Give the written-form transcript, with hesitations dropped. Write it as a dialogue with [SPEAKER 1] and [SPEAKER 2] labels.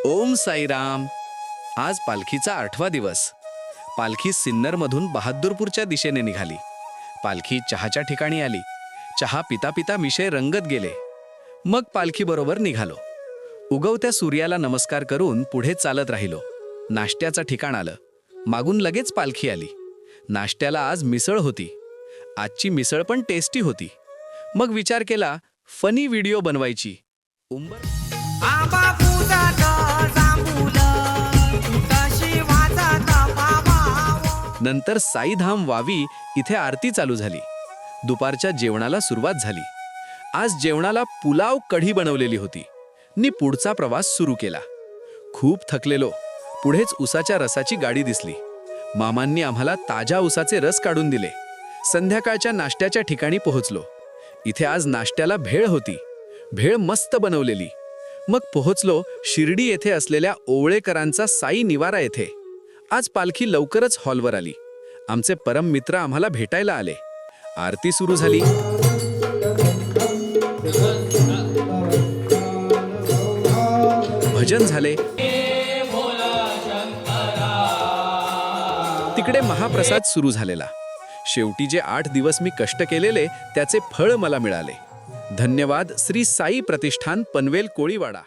[SPEAKER 1] ओम साईराम. आज पालखीचा 8वा दिवस. पालखी सिन्नरमधून बहादूरपूरच्या दिशेने निघाली. पालखी चहाच्या ठिकाणी आली. चहा पिता पिता मिशे रंगत गेले. मग पालखी बरोबर निघालो. उगवत्या सूर्याला नमस्कार करून पुढे चालत राहिलो. नाश्त्याचं ठिकाण आलं. मागून लगेच पालखी आली. नाश्त्याला आज मिसळ होती. आजची मिसळ पण टेस्टी होती. मग विचार केला फनी व्हिडिओ बनवायची. नंतर साईधाम वावी इथे आरती चालू झाली. दुपारच्या जेवणाला सुरुवात झाली. आज जेवणाला पुलाव कढी बनवलेली होती. नी पुढचा प्रवास सुरू केला. खूप थकलेलो. पुढेच उसाच्या रसाची गाडी दिसली. मामांनी आम्हाला ताजा उसाचे रस काढून दिले. संध्याकाळच्या नाश्त्याच्या ठिकाणी पोहोचलो. इथे आज नाश्त्याला भेळ होती. भेळ मस्त बनवलेली. मग पोहोचलो शिर्डी येथे असलेल्या ओवळेकरांचा साई निवारा येथे. आज पालखी लवकरच हॉलवर आली. आमचे परम मित्र आम्हाला भेटायला आले. आरती सुरू झाली. भजन झाले. तिकडे महाप्रसाद सुरू झालेला. शेवटी जे 8 दिवस मी कष्ट केलेले त्याचे फळ मला मिळाले. धन्यवाद श्री साई प्रतिष्ठान पनवेल कोळीवाडा.